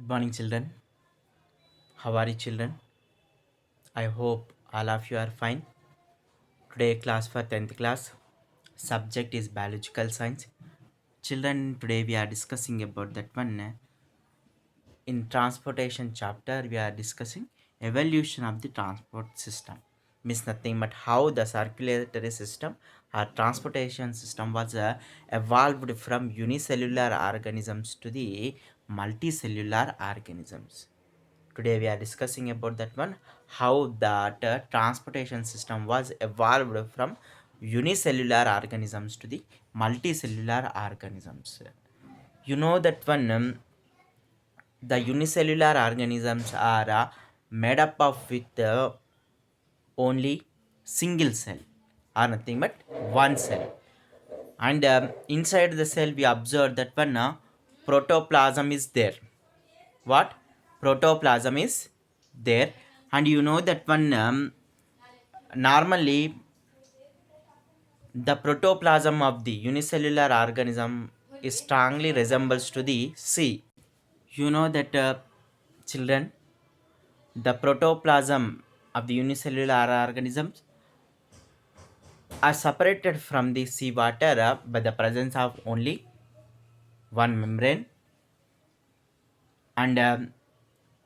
Good morning, children. How are you, children? I hope all of you are fine. Today, class for 10th class. Subject is biological science. Children, today we are discussing about that one. In transportation chapter, we are discussing evolution of the transport system. Means nothing but how the circulatory system or transportation system was evolved from unicellular organisms to the multicellular organisms. Today we are discussing about that one, how that transportation system was evolved from unicellular organisms to the multicellular organisms. You know that one, the unicellular organisms are made up of with only single cell or nothing but one cell, and inside the cell we observe that one protoplasm is there. What? Protoplasm is there. And you know that one, normally the protoplasm of the unicellular organism is strongly resembles to the sea. You know that, children, the protoplasm of the unicellular organisms are separated from the seawater by the presence of only one membrane. And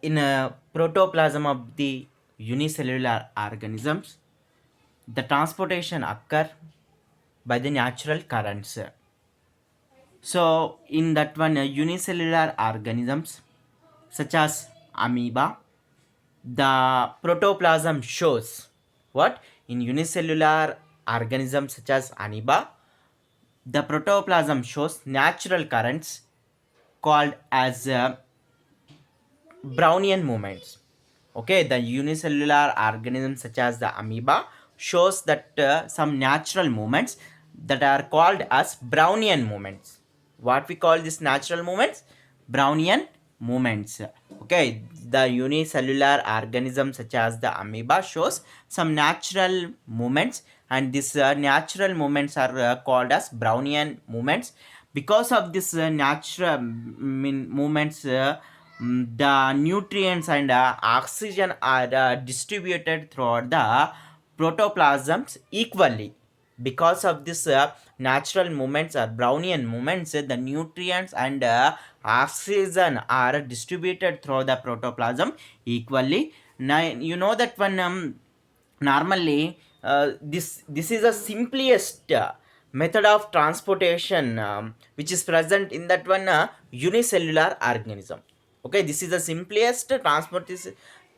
in a protoplasm of the unicellular organisms, the transportation occur by the natural currents. So in that one, unicellular organisms such as amoeba, the protoplasm shows what? In unicellular organisms such as amoeba, the protoplasm shows natural currents called as Brownian movements. Okay, the unicellular organisms such as the amoeba shows that some natural movements that are called as Brownian movements. What we call these natural movements? Brownian movements. Okay, the unicellular organism such as the amoeba shows some natural movements, and these natural movements are called as Brownian movements. Because of this natural movements, the nutrients and oxygen are distributed throughout the protoplasms equally. Because of this natural movements or Brownian movements, the nutrients and oxygen are distributed through the protoplasm equally. Now you know that when normally this is a simplest method of transportation which is present in that one unicellular organism. Okay, this is the simplest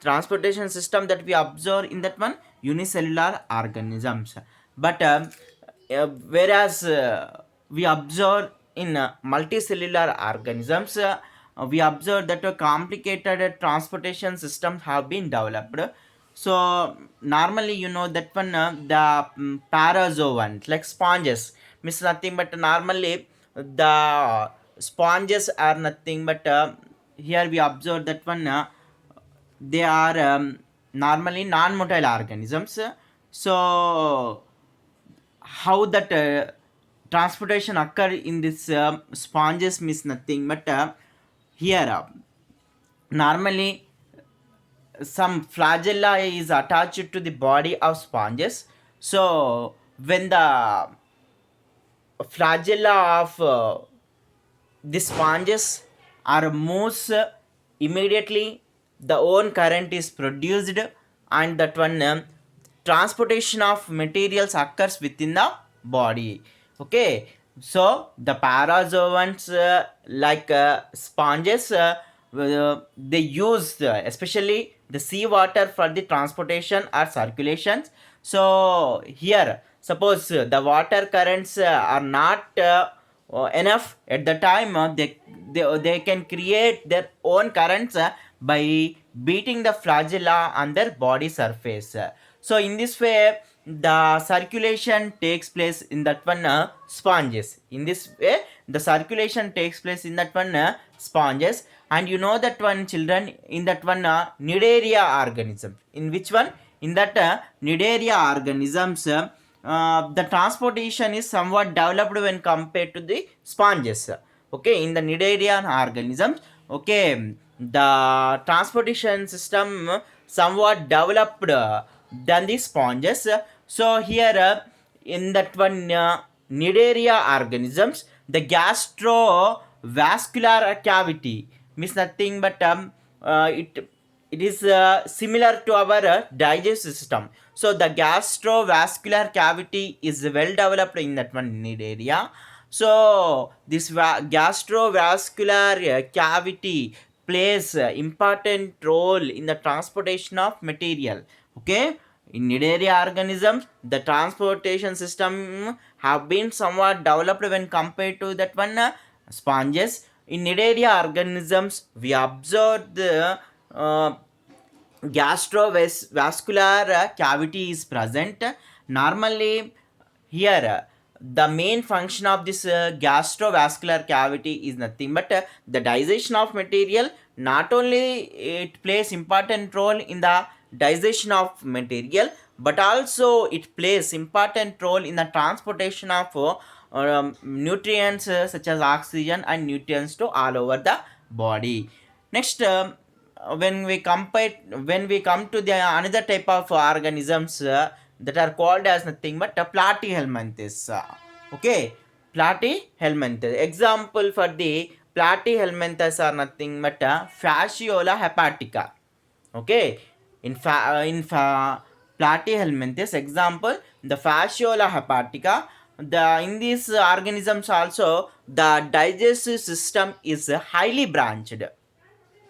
transportation system that we observe in that one unicellular organisms. But whereas we observe in multicellular organisms, we observe that a complicated transportation systems have been developed. So normally you know that one, the parazoans like sponges means nothing but normally the sponges are nothing but here we observe that one, they are normally non-motile organisms. So how that transportation occur in this sponges means nothing but here normally some flagella is attached to the body of sponges. So when the flagella of the sponges are moves, immediately the own current is produced, and that one transportation of materials occurs within the body. Okay, so the parazoans like sponges, they use especially the seawater for the transportation or circulations. So here suppose the water currents are not enough at the time, they can create their own currents by beating the flagella on their body surface. So in this way the circulation takes place in that one sponges. In this way the circulation takes place in that one sponges. And you know that one, children, in that one nidaria organism, in which one? In that nidaria organisms, the transportation is somewhat developed when compared to the sponges. Okay, in the cnidarian organisms, okay, the transportation system somewhat developed than the sponges. So here in that one Nidaria organisms, the gastrovascular cavity means nothing but it is similar to our digestive system. So the gastrovascular cavity is well developed in that one Nidaria. So this gastrovascular cavity plays important role in the transportation of material. Okay, in Nidaria organisms, the transportation system have been somewhat developed when compared to that one sponges. In Nidaria organisms, we observe the gastrovascular cavity is present. Normally, here the main function of this gastrovascular cavity is nothing but the digestion of material. Not only it plays important role in the digestion of material, but also it plays important role in the transportation of nutrients such as oxygen and nutrients to all over the body. Next, when we come to the another type of organisms that are called as nothing but platyhelminthes. Okay, platyhelminthes. Example for the platyhelminthes are nothing but Fasciola hepatica. Okay, platyhelminthes example the Fasciola hepatica. The in these organisms also the digestive system is highly branched.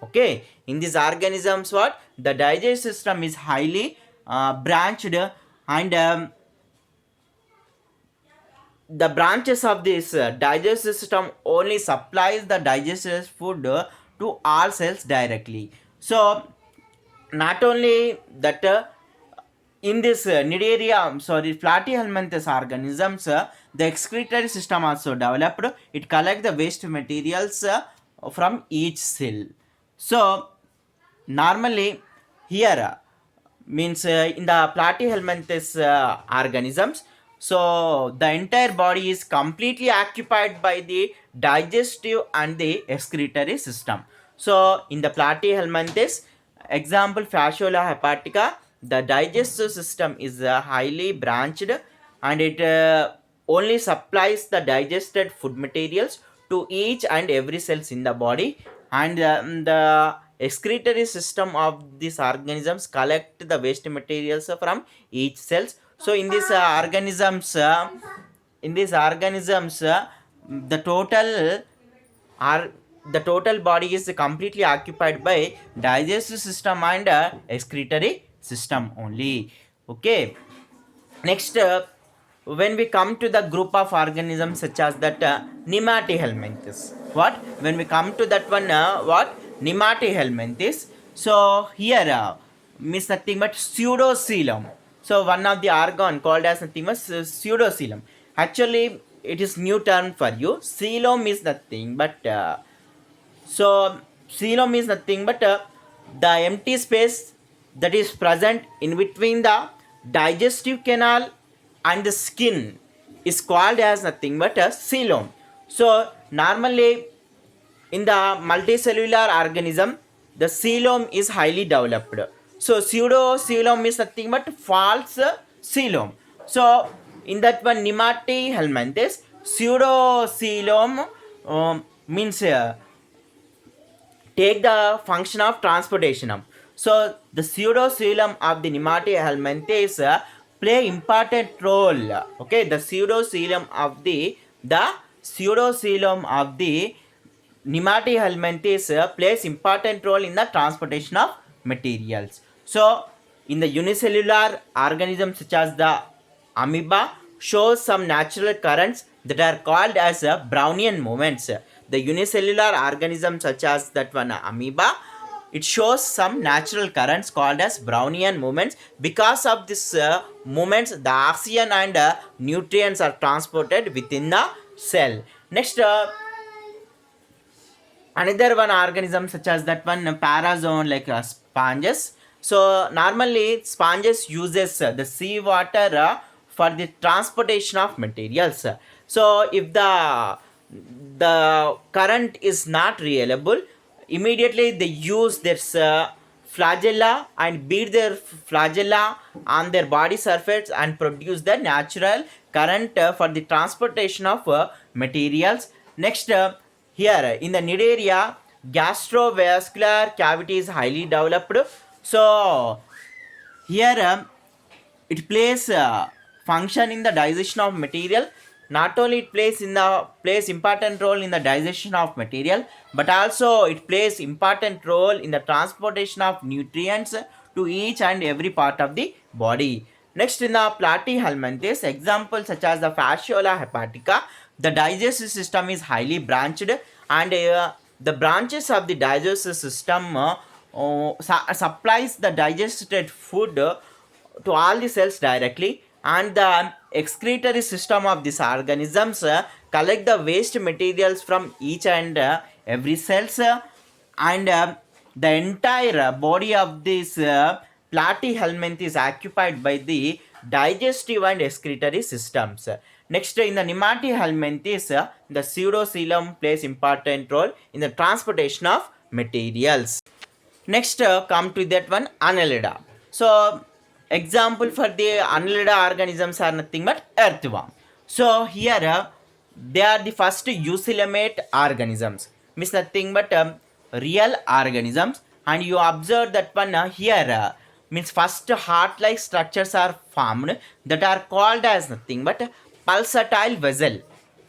Okay, in these organisms what the digestive system is highly branched, and the branches of this digestive system only supplies the digestive food to all cells directly. So not only that in this Nidaria, sorry, platyhelminthes organisms, the excretory system also developed. It collects the waste materials from each cell. So normally here means in the platyhelminthes organisms, so the entire body is completely occupied by the digestive and the excretory system. So in the platyhelminthes example Fasciola hepatica, the digestive system is highly branched, and it only supplies the digested food materials to each and every cells in the body, and the excretory system of these organisms collect the waste materials from each cells. So in these organisms the total are the total body is completely occupied by digestive system and excretory system only. Okay, next when we come to the group of organisms such as that nematohelminthes. What when we come to that one what nematohelminthes, so here means nothing but pseudocoelom. So one of the organ called as nothing but pseudocoelom. Actually it is new term for you. Coelom is nothing but so coelom is nothing but the empty space that is present in between the digestive canal and the skin is called as nothing but a coelom. So normally in the multicellular organism the coelom is highly developed. So pseudocoelom is nothing but false coelom. So in that one nematohelminthes pseudocoelom means take the function of transportation. So the pseudocoelom of the nematohelminthes play important role. Okay, the pseudocoelom of the pseudocoelom of the nematohelminthes plays important role in the transportation of materials. So in the unicellular organisms such as the amoeba shows some natural currents that are called as Brownian movements. The unicellular organisms such as that one amoeba, it shows some natural currents called as Brownian movements. Because of this movements, the oxygen and nutrients are transported within the cell. Next, another one organism such as that one parazoan like sponges. So normally sponges uses the seawater for the transportation of materials. So if the current is not reliable, immediately they use this flagella and beat their flagella on their body surface and produce the natural current for the transportation of materials. Next, here in the mid area, gastrovascular cavity is highly developed. So here it plays function in the digestion of material. Not only it plays important role in the digestion of material, but also it plays important role in the transportation of nutrients to each and every part of the body. Next, in the platyhelminthes, examples such as the fasciola hepatica, the digestive system is highly branched, and the branches of the digestive system supplies the digested food to all the cells directly, and the excretory system of these organisms collect the waste materials from each and every cells, and the entire body of this platyhelminth is occupied by the digestive and excretory systems. Next, in the nematohelminthes, the pseudocoelom plays important role in the transportation of materials. Next, come to that one, Annelida. So, example for the Annelida organisms are nothing but earthworm. So, here they are the first eucoelomate organisms, means nothing but real organisms. And you observe that one here means first heart-like structures are formed that are called as nothing but pulsatile vessel.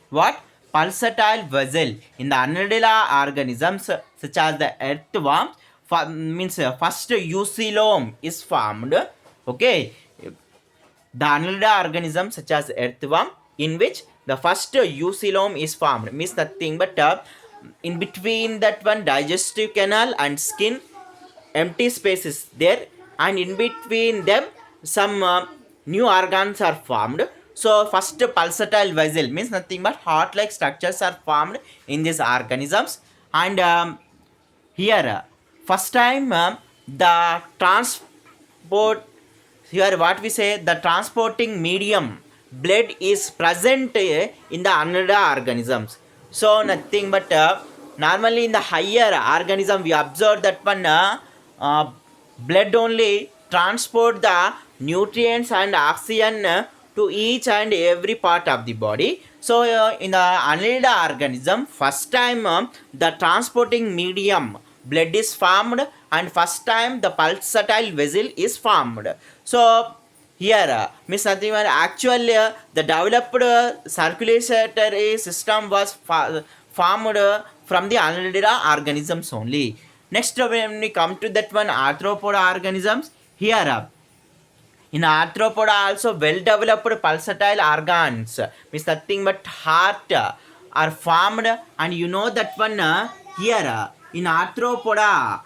What? Pulsatile vessel in the Annelida organisms such as the earthworms means first eucoelom is formed. Okay, the Annelida organism such as earthworm in which the first eucoelom is formed means nothing but in between that one digestive canal and skin empty space is there, and in between them some new organs are formed. So first pulsatile vessel means nothing but heart like structures are formed in these organisms. And here first time the transport, here what we say, the transporting medium blood is present in the Annelida organisms. So nothing but normally in the higher organism we observe that one blood only transport the nutrients and oxygen to each and every part of the body. So in the Annelida organism first time the transporting medium blood is formed, and first time the pulsatile vessel is formed. So here means nothing but actually the developed circulatory system was formed from the Annelida organisms only. Next, when we come to that one arthropoda organisms, here in arthropoda also well developed pulsatile organs means nothing but heart are formed. And you know that one here in arthropoda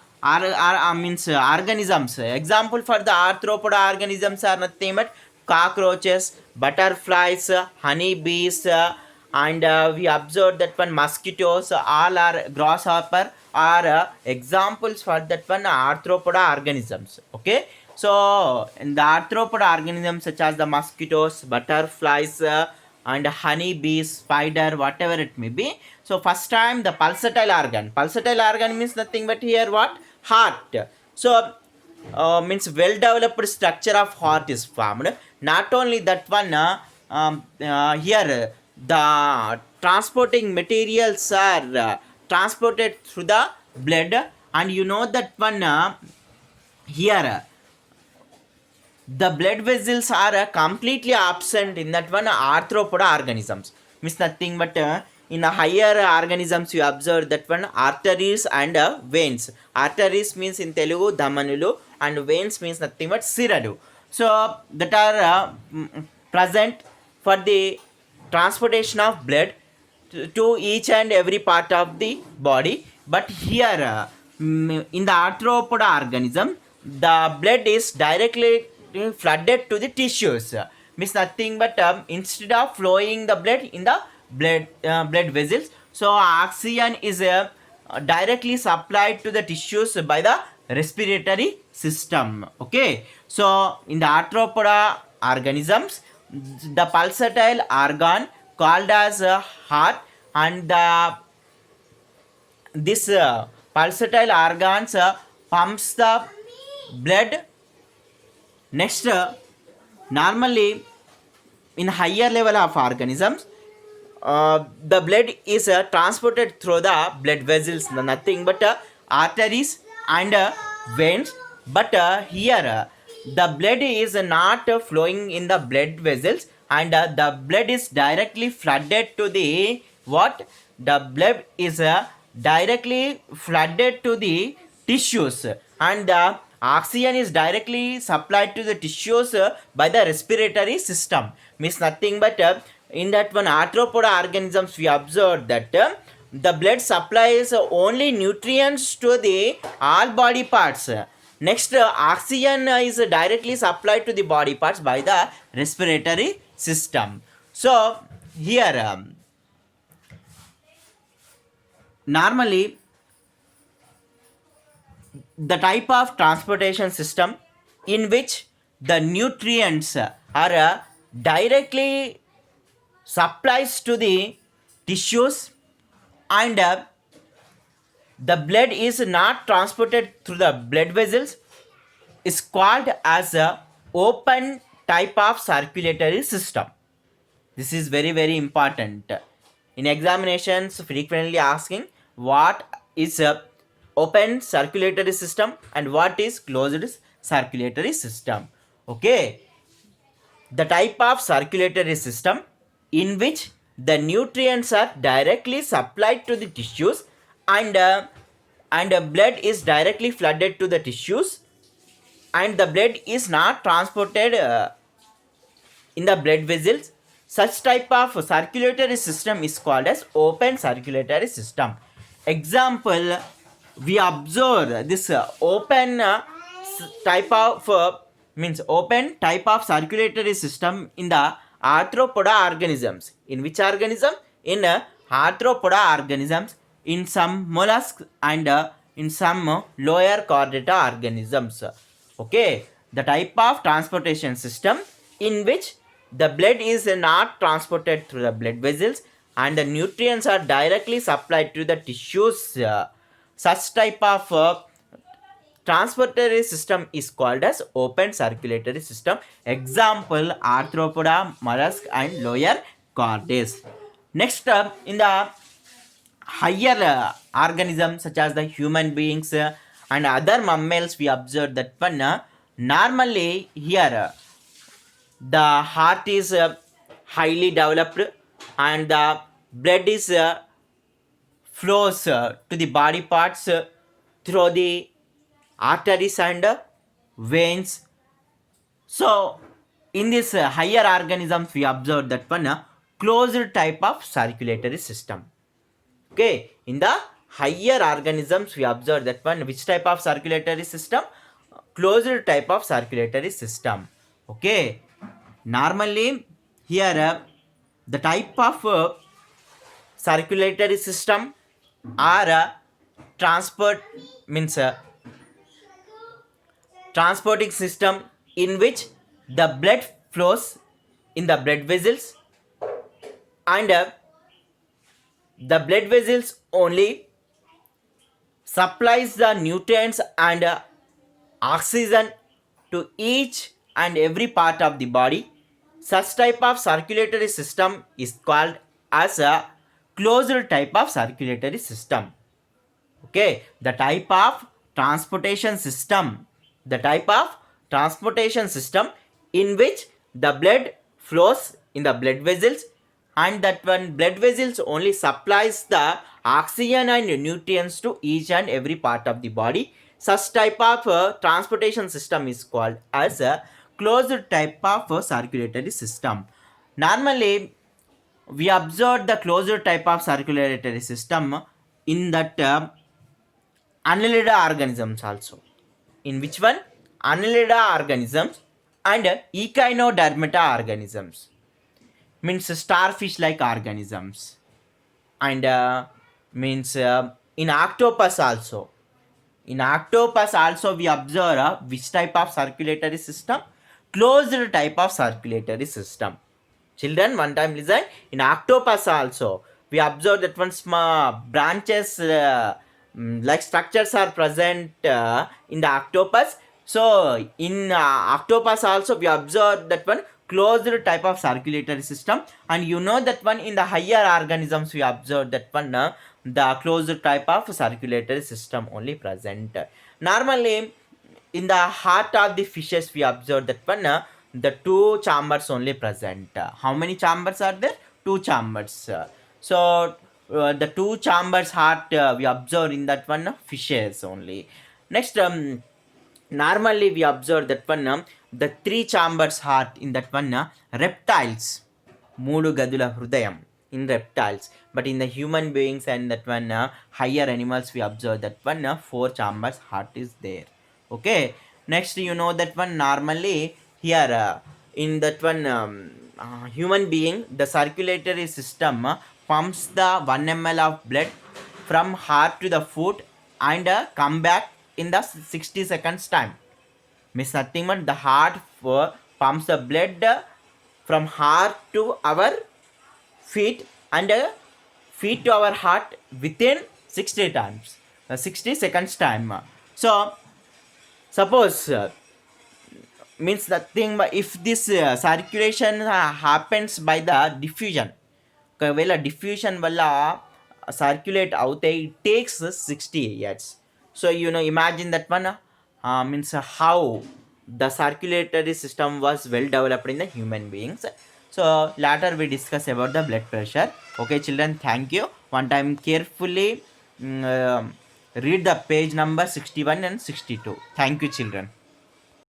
means organisms, example for the arthropoda organisms are nothing but cockroaches, butterflies, honeybees, and we observe that one mosquitoes, all are grasshopper are examples for that one arthropoda organisms. Okay, so in the arthropoda organisms such as the mosquitoes, butterflies, and honeybees, spider, whatever it may be. So first time the pulsatile organ means nothing but here what, heart. So means well developed structure of heart is formed. Not only that one here the transporting materials are transported through the blood, and you know that one here the blood vessels are completely absent in that one arthropoda organisms, means nothing but in a higher organisms you observe that one arteries and veins. Arteries means in Telugu dhamanulu, and veins means nothing but siradu. So that are present for the transportation of blood to each and every part of the body. But here in the arthropoda organism the blood is directly flooded to the tissues, means nothing but instead of flowing the blood in the blood vessels, so oxygen is directly supplied to the tissues by the respiratory system. Okay, so in the arthropoda organisms the pulsatile organ called as heart, and the this pulsatile organs pumps the blood. Next, normally in higher level of organisms, the blood is transported through the blood vessels, nothing but arteries and veins. But here the blood is not flowing in the blood vessels, and the blood is directly flooded to the what? The blood is directly flooded to the tissues, and the oxygen is directly supplied to the tissues by the respiratory system. Means nothing but in that one arthropoda organisms we observed that the blood supplies only nutrients to the all body parts. Next, oxygen is directly supplied to the body parts by the respiratory system. So here normally the type of transportation system in which the nutrients are directly supplies to the tissues, and the blood is not transported through the blood vessels is called as a open type of circulatory system. This is very very important. In examinations frequently asking what is a open circulatory system and what is closed circulatory system. Okay, the type of circulatory system in which the nutrients are directly supplied to the tissues, and blood is directly flooded to the tissues, and the blood is not transported in the blood vessels. Such type of circulatory system is called as open circulatory system. Example, we observe this open type of means open type of circulatory system in the arthropoda organisms. In which organism? In arthropoda organisms, in some mollusks, and in some lower chordata organisms. Okay, the type of transportation system in which the blood is not transported through the blood vessels and the nutrients are directly supplied to the tissues. Such type of transportatory system is called as open circulatory system. Example, arthropoda, mollusk and lower chordates. Next, in the higher organisms such as the human beings and other mammals, we observe that one normally here the heart is highly developed, and the blood is flows to the body parts through the arteries and veins. So in this higher organisms we observe that one closed type of circulatory system. Okay, in the higher organisms we observe that one which type of circulatory system? Closed type of circulatory system. Okay, normally here the type of circulatory system are transport means transporting system in which the blood flows in the blood vessels, and the blood vessels only supplies the nutrients and oxygen to each and every part of the body. Such type of circulatory system is called as a closed type of circulatory system. Okay, the type of transportation system in which the blood flows in the blood vessels, and that one blood vessels only supplies the oxygen and nutrients to each and every part of the body. Such type of transportation system is called as a closed type of circulatory system. Normally we observe the closed type of circulatory system in that annelida organisms also. In which one? Annelida organisms and echinodermata organisms, means starfish like organisms, and means in octopus also. In octopus also we observe which type of circulatory system? Closed type of circulatory system. Children, one time listen. In octopus also we observe that one small branches like structures are present in the octopus. So in octopus also we observe that one closed type of circulatory system, and you know that one in the higher organisms we observe that one the closed type of circulatory system only present. Normally in the heart of the fishes we observe that one the two chambers only present. How many chambers are there? Two chambers. So the two chambers heart we observe in that one fishes only. Next, normally we observe that one the three chambers heart in that one reptiles. మూడు గదుల హృదయం in reptiles, but in the human beings and that one higher animals we observe that one four chambers heart is there. Okay, next you know that one normally here in that one human being the circulatory system pumps the 1 ml of blood from heart to the foot and come back in the 60 seconds time. Means nothing but the heart pumps the blood from heart to our feet and feet to our heart within 60 times 60 seconds time. So suppose means nothing but if this circulation happens by the diffusion, ఒకవేళ diffusion వల్ల circulate అవుతే it takes 60 years. So you know imagine that one means how the circulatory system was well developed in the human beings. So later we discuss about the blood pressure. Okay children, thank you. One time carefully read the page number 61 and 62. Thank you children.